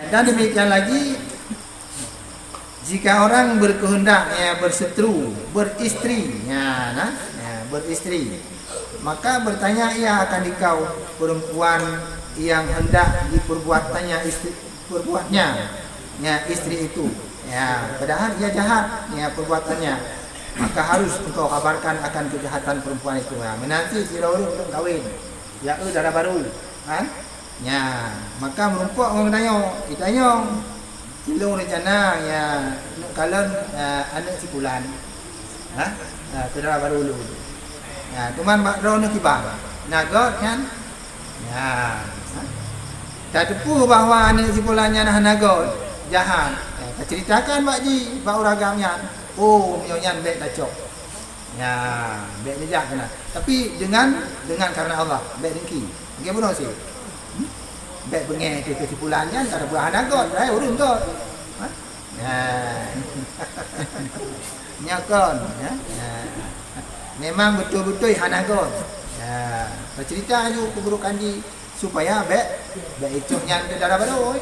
Dan demikian lagi, jika orang berkehendak berseteru, beristri, beristri, maka bertanya ia akan dikau perempuan yang hendak diperbuatannya istri itu. Padahal ia jahat perbuatannya, maka harus engkau kabarkan akan kejahatan perempuan itu. Menanti si Laura belum kahwin, darah baru, kan? Maka merumpuk orang ditanya, silung rencana nak kalon anak si Pulan, saudara baru dulu. Tuman bakro nak kibar, nagot kan? Tak tepu bahawa anak si Pulannya nah nagot jahat. Ceritakan makji, bau ragamnya. Oh, nyonya baik tacok. Baik nejak kena. Tapi dengan karena Allah, baik dengki. Okey benar sih. Baik bengeh ke kesimpulannya antara buah nagot, urun kot. Nyakon, memang betul-betul hanagot. Bercerita aja keburukan di supaya baik icoknya ke darah baru.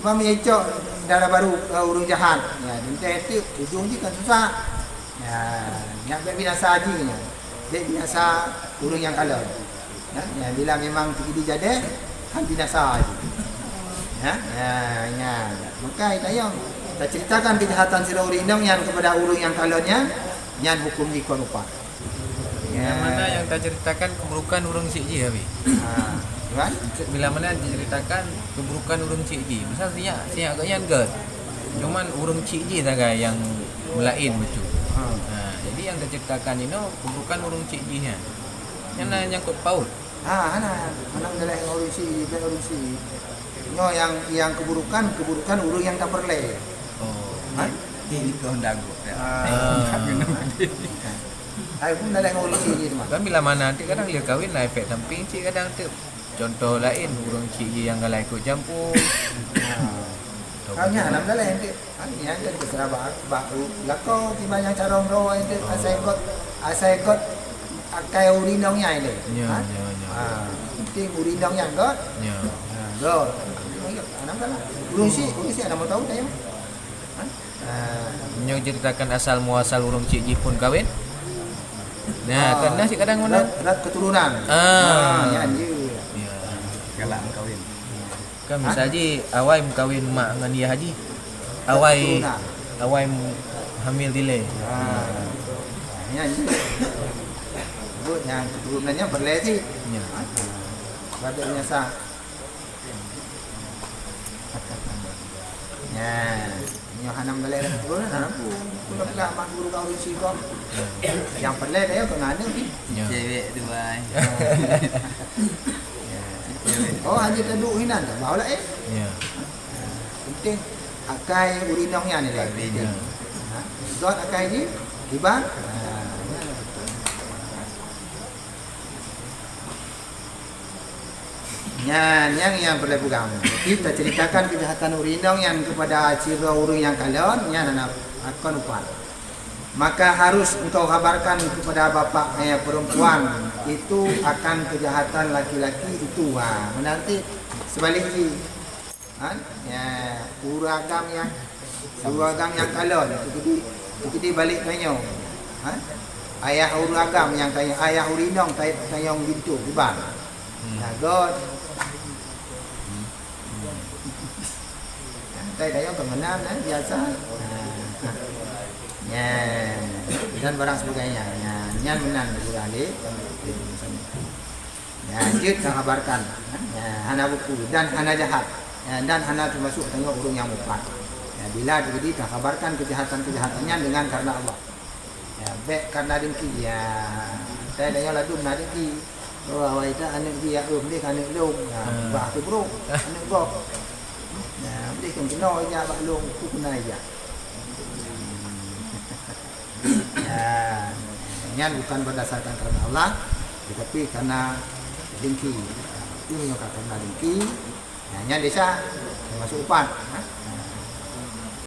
Mami icok darah baru urung jahat. Dan itu ujung je kan susah. Yang baik binasa haji ni. Baik binasa urung yang kalau. Bila memang terjadi jadi kan binasa haji. Maka itayong kita ceritakan kejahatan sira urindong yang kepada urung yang kalonnya yang hukum di korupa. Yang mana yang tak ceritakan keburukan urung cikji habis. Kan? Bila mana diceritakan keburukan urung cikji. Misal siap agaknya enggak. Cuman urung cikji saja yang melain betul. Jadi yang diceritakan ini keburukan urung cikjinya. Yang nyangkut paut. Anak dalam urusi. No yang keburukan urung yang tak perle. Ini kehendak. Ai pun dalam urusi ni mah. Kan bila mana nanti kadang dia kahwin lah efek samping cik kadang tu. Contoh lain urung cikji yang galai ikut campur. Kaunya anak dalam dia. Yang kan terserah baru. Lako di banyak cara roh itu asai kot akai urinongnya ini. Ya. Penting urinongnya kot. Ya. Bro. Anak dalam. Urusi ada mau tahu tanya. Yang ceritakan asal muasal urung cikji pun kahwin. Karena si kadang mana keturunan. Ya dia. Galak kahwin. Kan misalnya awai kahwin mak dengan dia haji. Awai hamil delay. Ya dia. Buat yang keturunannya berlesi. Ya. Badannya sah. Yang hanam galera keturunan hanam pun pula mak guru kau isi kau. Yang perle dia kau ngane ni. Cewek dua. Oh hanya taduk hinan tak mau lah Ya. Penting akai urinongnya ni lah. Zat akai ni tiba. Yang perlu pegang. Kita ceritakan kejahatan urinong yang kepada cira urung yang kalon yang akan upah. Maka harus engkau kabarkan kepada bapa perempuan itu akan kejahatan laki-laki itu. Nanti sebaliknya uragam yang kalon itu balik tanya. Ayah uragam yang tanya ayah urinong tanya bintu tiba. God. Tanya kemenan biasa. Dan barang sebagainya. Yang menang beralih. Jid kabarkan. Hana buku dan hana jahat. Dan hana termasuk tengok urung yang mufat. Bila terjadi kabarkan kejahatan-kejahatannya dengan karena Allah. Baik karena dengki. Saya tanya ladu nak dengki. Awak itu anak dia dia anak long. Bah tu bro. Anak bro. Dia kan kena aja bak long tu kena aja. Yang bukan berdasarkan karena Allah, tetapi karena dengki. Itu yang karena dengki. Yang desa termasuk upan.